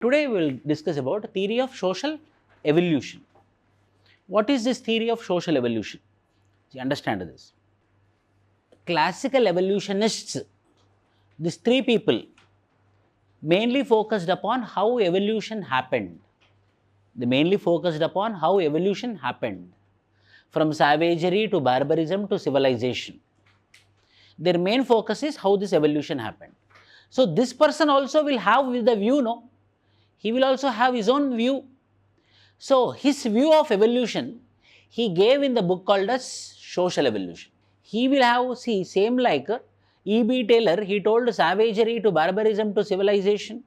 Today we will discuss about theory of social evolution. What is this theory of social evolution? You understand this. Classical evolutionists, these three people, mainly focused upon how evolution happened. They mainly focused upon how evolution happened, from savagery to barbarism to civilization. Their main focus is how this evolution happened. So this person also will have the view, no? He will also have his own view. So his view of evolution, he gave in the book called as Social Evolution. He will have, see, same like E.B. Taylor, he told savagery to barbarism to civilization.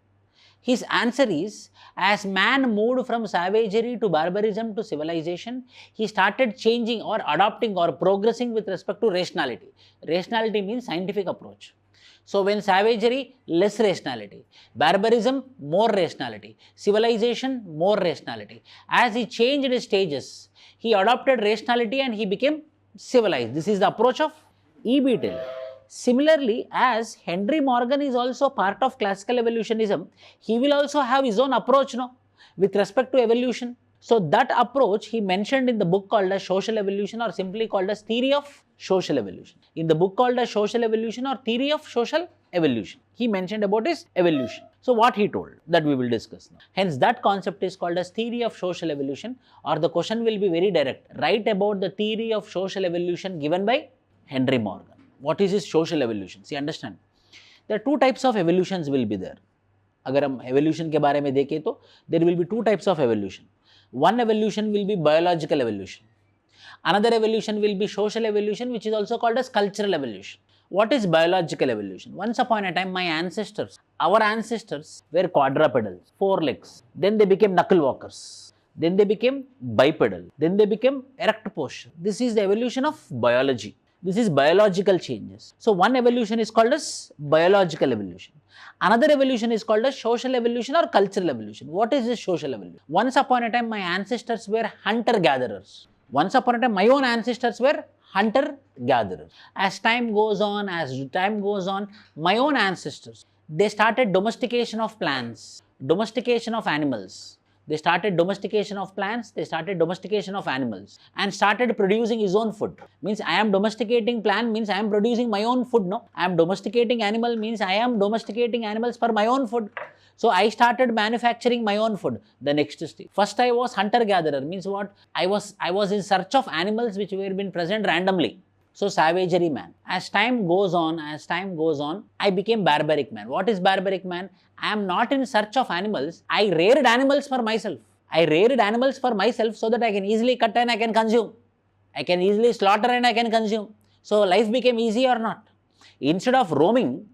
His answer is, as man moved from savagery to barbarism to civilization, he started changing or adopting or progressing with respect to rationality. Rationality means scientific approach. So when savagery, less rationality, barbarism, more rationality, civilization, more rationality. As he changed his stages, he adopted rationality and he became civilized. This is the approach of E.B. Taylor. Similarly, as Henry Morgan is also part of classical evolutionism, he will also have his own approach, no, with respect to evolution. So that approach he mentioned in the book called as Social Evolution, or simply called as Theory of Social Evolution. In the book called as Social Evolution or Theory of Social Evolution, he mentioned about his evolution. So what he told, that we will discuss now. Hence that concept is called as Theory of Social Evolution, or the question will be very direct. Write about the theory of social evolution given by Henry Morgan. What is his social evolution? See, understand. There are two types of evolutions will be there. अगर हम evolution के बारे में देखें तो there will be two types of evolution. One evolution will be biological evolution. Another evolution will be social evolution, which is also called as cultural evolution. What is biological evolution? Once upon a time, my ancestors, our ancestors were quadrupedals, 4 legs. Then they became knuckle walkers. Then they became bipedal. Then they became erect posture. This is the evolution of biology. This is biological changes. So one evolution is called as biological evolution. Another evolution is called as social evolution or cultural evolution. What is this social evolution? Once upon a time, my ancestors were hunter-gatherers. Once upon a time, my own ancestors were hunter-gatherers. As time goes on, my own ancestors, they started domestication of plants, domestication of animals. They started domestication of plants, they started domestication of animals and started producing his own food. Means I am domesticating plant means I am producing my own food, no? I am domesticating animal means I am domesticating animals for my own food. So I started manufacturing my own food. The next stage. First I was hunter-gatherer, means what? I was in search of animals which were being present randomly. So savagery man. As time goes on, I became barbaric man. What is barbaric man? I am not in search of animals. I reared animals for myself. I reared animals for myself so that I can easily cut and I can consume. I can easily slaughter and I can consume. So life became easy or not? Instead of roaming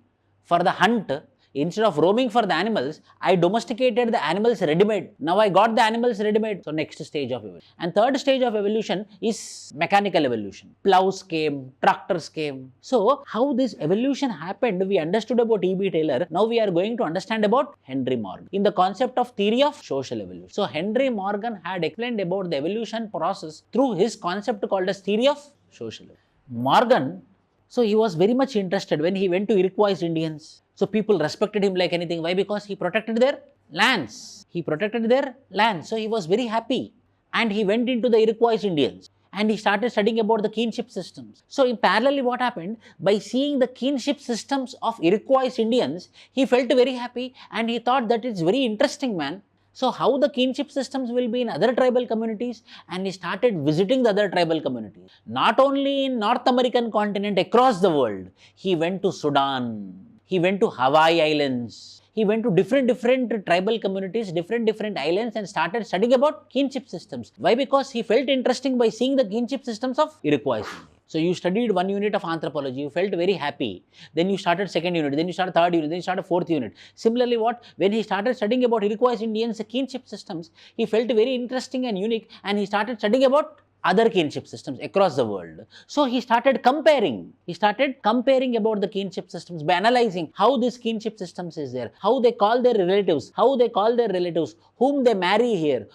for the hunt, instead of roaming for the animals, I domesticated the animals ready-made. Now I got the animals ready-made. So next stage of evolution. And third stage of evolution is mechanical evolution. Plows came, tractors came. So how this evolution happened, we understood about E.B. Taylor. Now we are going to understand about Henry Morgan in the concept of theory of social evolution. So Henry Morgan had explained about the evolution process through his concept called as theory of social evolution. Morgan, so he was very much interested when he went to Iroquois Indians. So people respected him like anything. Why? Because he protected their lands. He protected their lands. So he was very happy. And he went into the Iroquois Indians. And he started studying about the kinship systems. So in parallelly what happened? By seeing the kinship systems of Iroquois Indians, he felt very happy. And he thought that it's very interesting, man. So how the kinship systems will be in other tribal communities, and he started visiting the other tribal communities. Not only in North American continent, across the world. He went to Sudan, he went to Hawaii Islands, he went to different tribal communities, different islands and started studying about kinship systems. Why? Because he felt interesting by seeing the kinship systems of Iroquois. So you studied one unit of anthropology, you felt very happy. Then you started second unit, then you started third unit, then you started fourth unit. Similarly, what? When he started studying about Iroquois Indians kinship systems, he felt very interesting and unique, and he started studying about other kinship systems across the world. So he started comparing about the kinship systems by analyzing how this kinship systems is there, how they call their relatives, whom they marry here,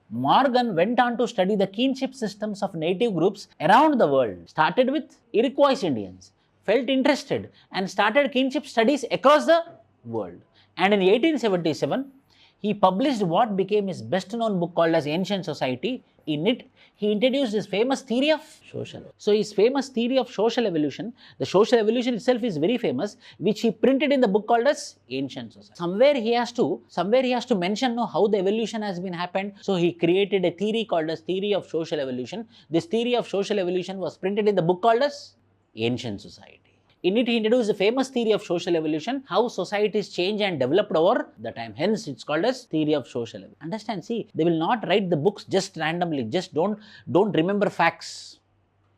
Morgan went on to study the kinship systems of native groups around the world. Started with Iroquois Indians, felt interested and started kinship studies across the world. And in 1877, he published what became his best known book called as Ancient Society. In it, he introduced his famous theory of social. So his famous theory of social evolution, the social evolution itself is very famous, which he printed in the book called as Ancient Society. Somewhere he has to mention how the evolution has been happened. So he created a theory called as theory of social evolution. This theory of social evolution was printed in the book called as Ancient Society. In it, he introduced the famous theory of social evolution, how societies change and developed over the time. Hence, it's called as theory of social evolution. Understand? See, they will not write the books just randomly. Just don't remember facts.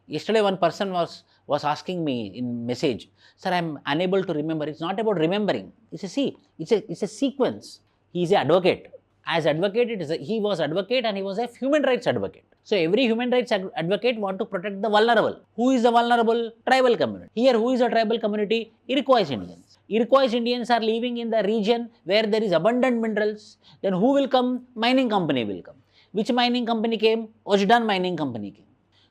Yesterday, one person was asking me in message, sir, I'm unable to remember. It's not about remembering. It's a sequence. He is an advocate. As advocate, he was advocate and he was a human rights advocate. So every human rights advocate want to protect the vulnerable. Who is the vulnerable? Tribal community. Here, who is a tribal community? Iroquois Indians. Iroquois Indians are living in the region where there is abundant minerals. Then who will come? Mining company will come. Which mining company came? Ojdan mining company came.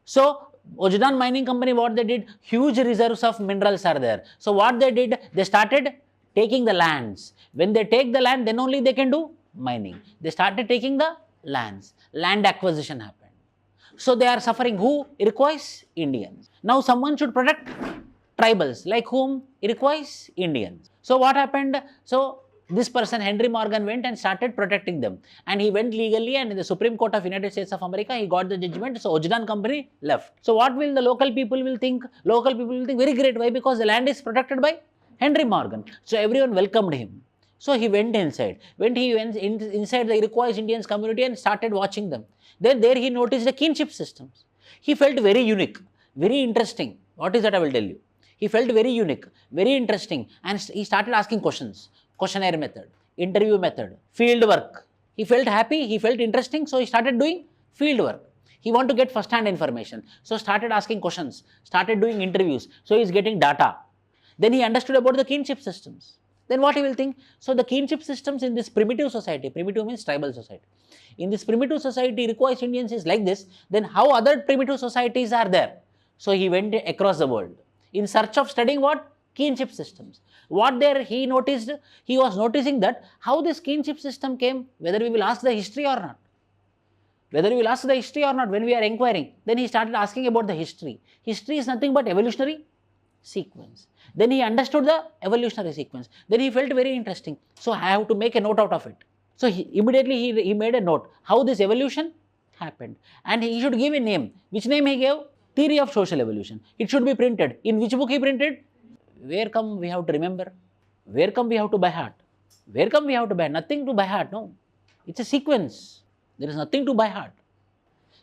So Ojdan mining company, what they did? Huge reserves of minerals are there. So what they did? They started taking the lands. When they take the land, then only they can do mining. They started taking the lands. Land acquisition happened. So they are suffering. Who? Iroquois Indians. Now someone should protect tribals. Like whom? Iroquois Indians. So what happened? So this person, Henry Morgan, went and started protecting them. And he went legally, and in the Supreme Court of United States of America, he got the judgment. So Ojdan company left. So what will the local people will think? Local people will think very great. Why? Because the land is protected by Henry Morgan. So everyone welcomed him. So he went inside. When he went inside the Iroquois Indians community and started watching them, then there he noticed the kinship systems. He felt very unique, very interesting. What is that? I will tell you. He felt very unique, very interesting, and he started asking questions. Questionnaire method, interview method, field work. He felt happy, he felt interesting, so he started doing field work. He wanted to get first-hand information, so started asking questions, started doing interviews, so he is getting data. Then he understood about the kinship systems. Then what he will think? So the kinship systems in this primitive society, primitive means tribal society. In this primitive society, Iroquois Indians is like this, then how other primitive societies are there? So he went across the world in search of studying what? Kinship systems. What there he noticed? He was noticing that how this kinship system came, whether we will ask the history or not. Whether we will ask the history or not when we are inquiring. Then he started asking about the history. History is nothing but evolutionary sequence. Then he understood the evolutionary sequence. Then he felt very interesting. So I have to make a note out of it. So immediately he made a note how this evolution happened. And he should give a name. Which name he gave? Theory of social evolution. It should be printed. In which book he printed? Where come we have to remember? Where come we have to by heart? Where come we have to by? Nothing to by heart, no. It's a sequence. There is nothing to by heart.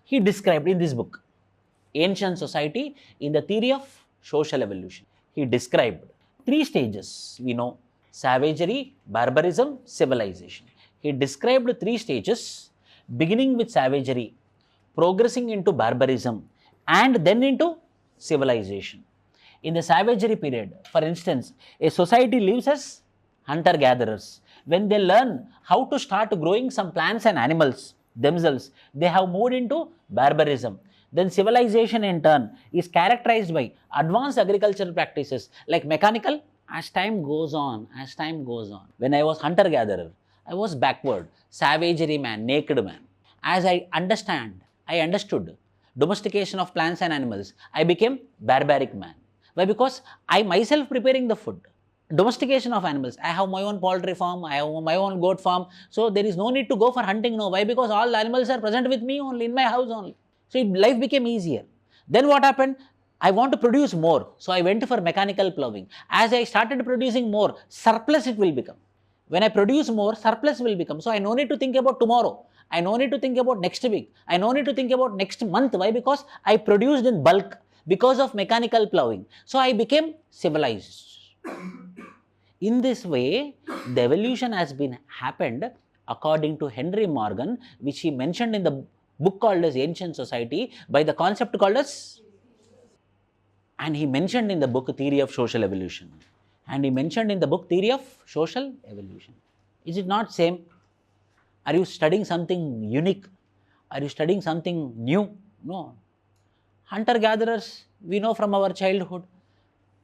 He described in this book, Ancient Society, in the theory of social evolution. He described 3 stages, we know, savagery, barbarism, civilization. He described 3 stages, beginning with savagery, progressing into barbarism, and then into civilization. In the savagery period, for instance, a society lives as hunter-gatherers. When they learn how to start growing some plants and animals themselves, they have moved into barbarism. Then civilization in turn is characterized by advanced agricultural practices like mechanical. As time goes on, when I was hunter-gatherer, I was backward, savagery man, naked man. As I understood domestication of plants and animals, I became barbaric man. Why? Because I myself preparing the food. Domestication of animals. I have my own poultry farm, I have my own goat farm. So there is no need to go for hunting now. Why? Because all the animals are present with me only, in my house only. So life became easier. Then what happened? I want to produce more. So I went for mechanical ploughing. As I started producing more, surplus it will become. When I produce more, surplus will become. So I no need to think about tomorrow. I no need to think about next week. I no need to think about next month. Why? Because I produced in bulk because of mechanical ploughing. So I became civilized. In this way, the evolution has been happened according to Henry Morgan, which he mentioned in the book called as Ancient Society by the concept called as, and he mentioned in the book Theory of Social Evolution. And he mentioned in the book Theory of Social Evolution. Is it not same? Are you studying something unique? Are you studying something new? No. Hunter-gatherers, we know from our childhood.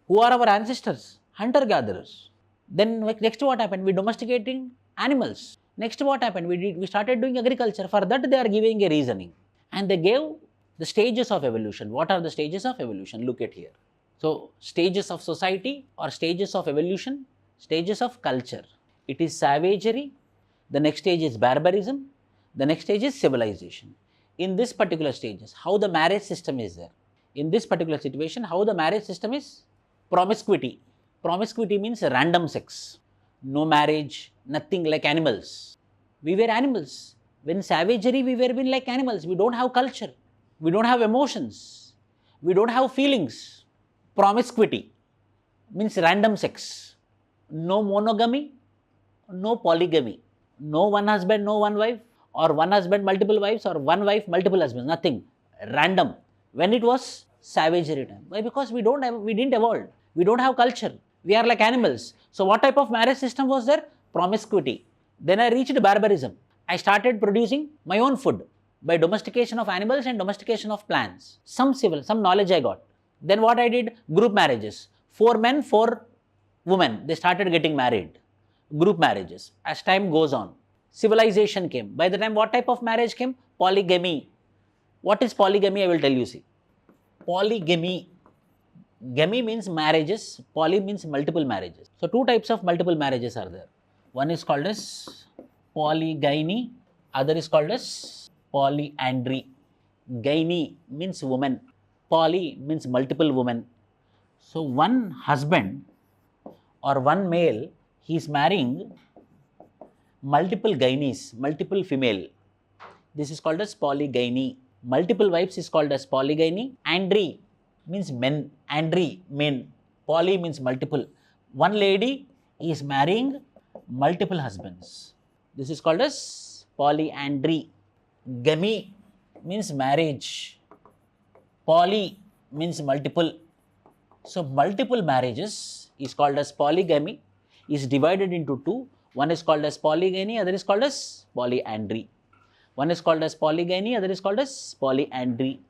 Who are our ancestors? Hunter-gatherers. Then next what happened? We domesticating animals. Next what happened? We started doing agriculture. For that they are giving a reasoning. And they gave the stages of evolution. What are the stages of evolution? Look at here. So, stages of society or stages of evolution, stages of culture. It is savagery, the next stage is barbarism, the next stage is civilization. In this particular stages, how the marriage system is there. In this particular situation, how the marriage system is? Promiscuity. Promiscuity means random sex. No marriage, nothing, like animals. We were animals. When savagery, we were being like animals. We don't have culture. We don't have emotions. We don't have feelings. Promiscuity means random sex. No monogamy, no polygamy. No one husband, no one wife, or one husband, multiple wives, or one wife, multiple husbands. Nothing. Random. When it was savagery time. Why? Because we didn't evolve. We don't have culture. We are like animals. So what type of marriage system was there? Promiscuity. Then I reached barbarism. I started producing my own food by domestication of animals and domestication of plants. Some knowledge I got. Then what I did? Group marriages. 4 men, 4 women. They started getting married. Group marriages. As time goes on, civilization came. By the time what type of marriage came? Polygamy. What is polygamy? I will tell you. See. Polygamy. Gamy means marriages. Poly means multiple marriages. So 2 types of multiple marriages are there. One is called as polygyny. Other is called as polyandry. Gyny means woman. Poly means multiple women. So one husband or one male, he is marrying multiple gynies, multiple female. This is called as polygyny. Multiple wives is called as polygyny. Andry means men. Andry, men. Poly means multiple. One lady is marrying multiple husbands. This is called as polyandry. Gamy means marriage. Poly means multiple. So multiple marriages is called as polygamy, is divided into 2. One is called as polygyny, other is called as polyandry. One is called as polygyny, other is called as polyandry.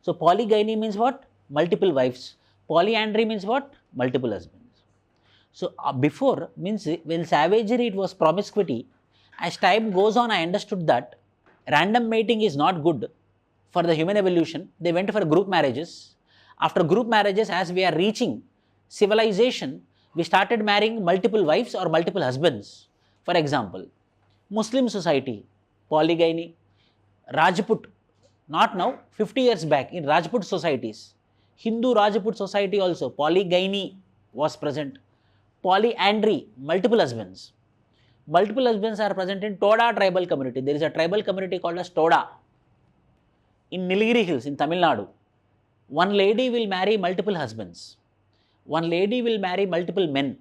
So polygyny means what? Multiple wives. Polyandry means what? Multiple husbands. So before means when savagery it was promiscuity. As time goes on, I understood that random mating is not good for the human evolution. They went for group marriages. After group marriages, as we are reaching civilization, we started marrying multiple wives or multiple husbands. For example, Muslim society, polygyny. Rajput, not now, 50 years back in Rajput societies. Hindu Rajput society also, polygyny was present. Polyandry, multiple husbands. Multiple husbands are present in Toda tribal community. There is a tribal community called as Toda in Nilgiri Hills in Tamil Nadu. One lady will marry multiple husbands. One lady will marry multiple men.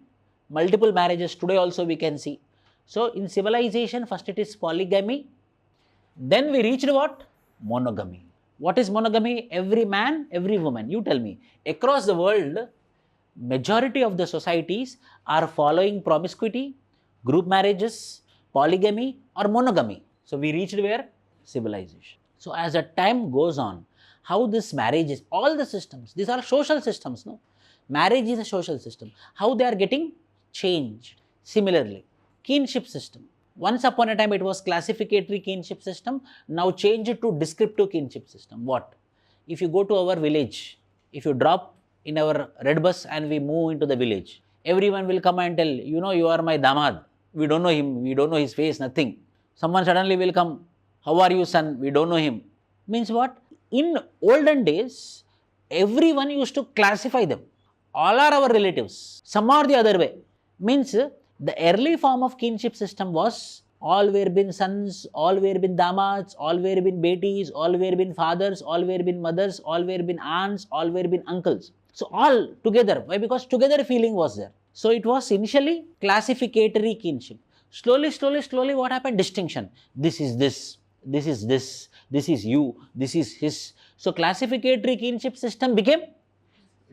Multiple marriages today also we can see. So in civilization, first it is polygamy. Then we reached what? Monogamy. What is monogamy? Every man, every woman. You tell me. Across the world, majority of the societies are following promiscuity, group marriages, polygamy or monogamy. So we reached where? Civilization. So as the time goes on, how this marriage is, all the systems, these are social systems, no? Marriage is a social system. How they are getting changed. Similarly, kinship system. Once upon a time it was classificatory kinship system, now changed to descriptive kinship system. What? If you go to our village, if you drop in our red bus and we move into the village, everyone will come and tell, you know, you are my damad. We don't know him, we don't know his face, nothing. Someone suddenly will come, how are you son? We don't know him. Means what? In olden days, everyone used to classify them. All are our relatives. Some are the other way. Means the early form of kinship system was all were been sons, all were been damads, all were been betis, all were been fathers, all were been mothers, all were been aunts, all were been uncles. So all together. Why? Because together feeling was there. So it was initially classificatory kinship. Slowly what happened? Distinction. This is this, this is this, this is you, this is his. So classificatory kinship system became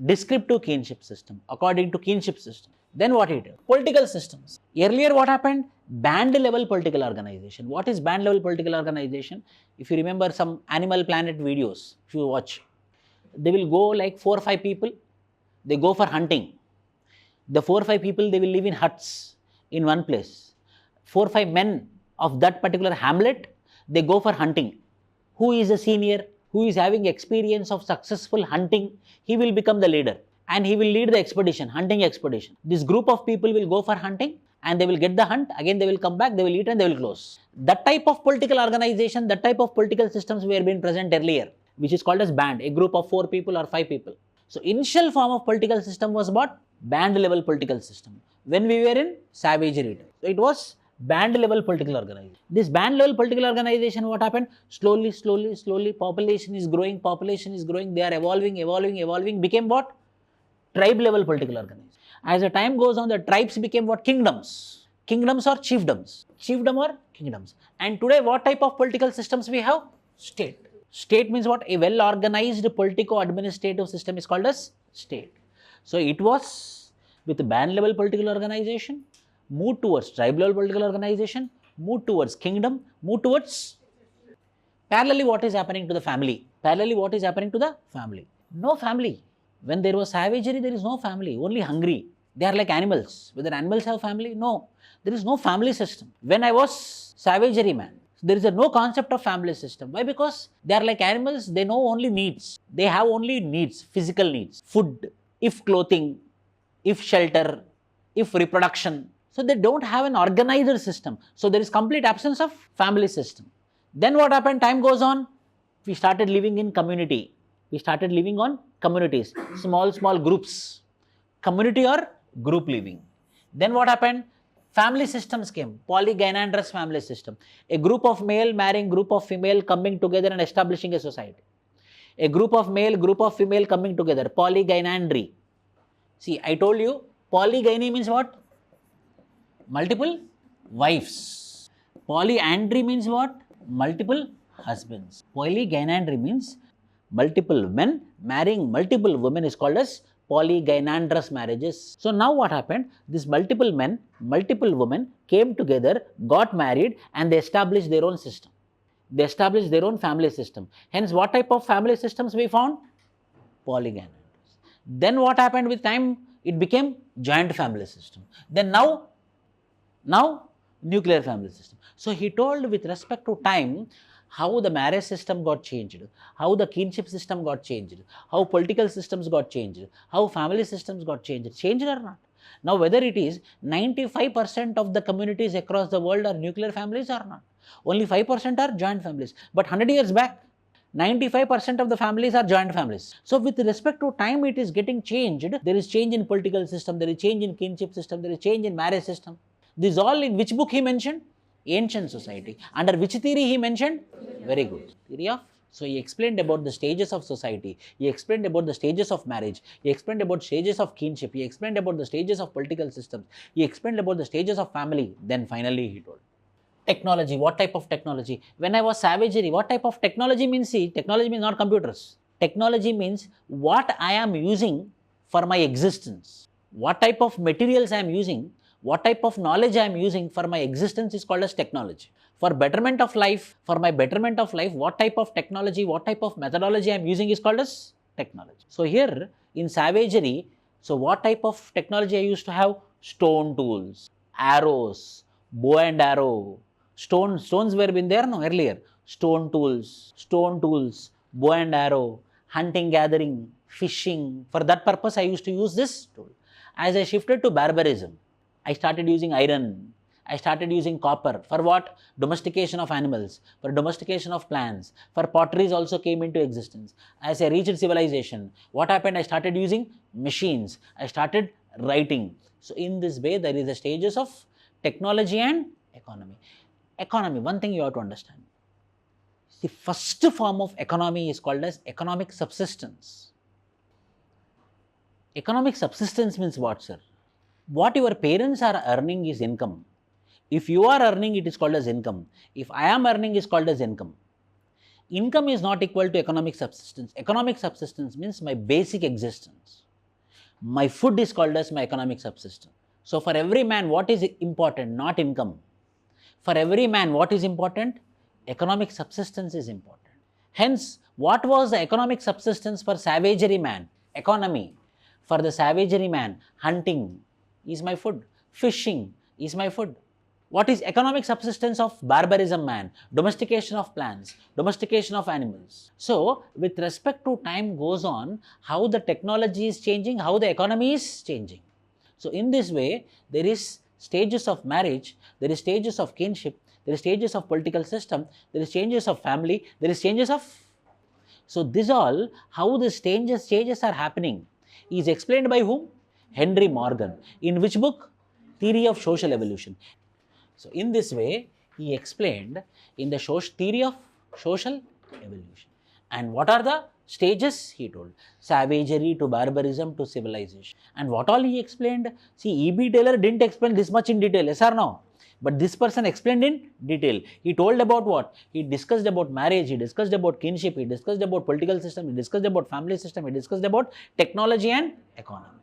descriptive kinship system according to kinship system. Then what it is? Political systems. Earlier what happened? Band level political organization. What is band level political organization? If you remember some Animal Planet videos, if you watch, they will go like 4 or 5 people, they go for hunting. The 4 or 5 people, they will live in huts in one place. 4 or 5 men of that particular hamlet, they go for hunting. Who is a senior, who is having experience of successful hunting, he will become the leader and he will lead the expedition, hunting expedition. This group of people will go for hunting and they will get the hunt, again they will come back, they will eat and they will close. That type of political organization, that type of political systems were being present earlier, which is called as band, a group of 4 people or 5 people. So initial form of political system was what? Band level political system. When we were in savagery, so it was band level political organization. This band level political organization, what happened? Slowly, population is growing, they are evolving, became what? Tribe level political organization. As the time goes on, the tribes became what? Kingdoms. Kingdoms or chiefdoms. Chiefdom or kingdoms. And today, what type of political systems we have? State. State means what? A well organized politico-administrative system is called as state. So it was with the band level political organization, move towards tribe level political organization, move towards kingdom, move towards parallelly what is happening to the family. Parallelly what is happening to the family. No family. When there was savagery, there is no family, only hungry. They are like animals. Whether animals have family? No. There is no family system. When I was savagery man, there is no concept of family system. Why? Because they are like animals, they know only needs. They have only needs, physical needs. Food, if clothing, if shelter, if reproduction. So they don't have an organizer system. So there is complete absence of family system. Then what happened? Time goes on. We started living in community. We started living on communities, small groups, community or group living. Then what happened? Family systems came, polygynandrous family system. A group of male marrying group of female coming together and establishing a society. A group of male, group of female coming together, polygynandry. See, I told you, polygyny means what? Multiple wives. Polyandry means what? Multiple husbands. Polygynandry means multiple men marrying multiple women is called as polygynandrous marriages. So now what happened? These multiple men, multiple women came together, got married and they established their own system. They established their own family system. Hence what type of family systems we found? Polygynandrous. Then what happened with time? It became joint family system. Then now nuclear family system. So he told with respect to time, how the marriage system got changed, how the kinship system got changed, how political systems got changed, how family systems got changed or not. Now whether it is 95% of the communities across the world are nuclear families or not, only 5% are joint families. But 100 years back, 95% of the families are joint families. So with respect to time, it is getting changed. There is change in political system, there is change in kinship system, there is change in marriage system. This is all in which book he mentioned? Ancient Society. Under which theory he mentioned? Very good. Theory of. So he explained about the stages of society. He explained about the stages of marriage. He explained about stages of kinship. He explained about the stages of political systems. He explained about the stages of family. Then finally he told. Technology. What type of technology? When I was savagery, what type of technology means? See, technology means not computers. Technology means what I am using for my existence. What type of materials I am using, what type of knowledge I am using for my existence is called as technology. For betterment of life, what type of technology, what type of methodology I am using is called as technology. So here in savagery, so what type of technology I used to have? Stone tools, arrows, bow and arrow. Stones were been there no earlier. Stone tools, bow and arrow, hunting, gathering, fishing. For that purpose I used to use this tool. As I shifted to barbarism, I started using iron, I started using copper. For what? Domestication of animals, for domestication of plants, for potteries also came into existence. As I reached civilization, what happened? I started using machines, I started writing. So in this way, there is the stages of technology and economy. Economy, one thing you have to understand. The first form of economy is called as economic subsistence. Economic subsistence means what, sir? What your parents are earning is income. If you are earning, it is called as income. If I am earning, it is called as income. Income is not equal to economic subsistence. Economic subsistence means my basic existence. My food is called as my economic subsistence. So for every man, what is important? Not income. For every man, what is important? Economic subsistence is important. Hence, what was the economic subsistence for savagery man? Economy. For the savagery man, hunting, is my food. Fishing is my food. What is economic subsistence of barbarism man? Domestication of plants, domestication of animals. So, with respect to time goes on, how the technology is changing, how the economy is changing. So, in this way, there is stages of marriage, there is stages of kinship, there is stages of political system, there is changes of family, there is changes of. So, this all, how the changes are happening is explained by whom? Henry Morgan. In which book? Theory of Social Evolution. So, in this way, he explained in the theory of social evolution. And what are the stages? He told savagery to barbarism to civilization. And what all he explained? See, E.B. Taylor didn't explain this much in detail, yes or no? But this person explained in detail. He told about what? He discussed about marriage, he discussed about kinship, he discussed about political system, he discussed about family system, he discussed about technology and economy.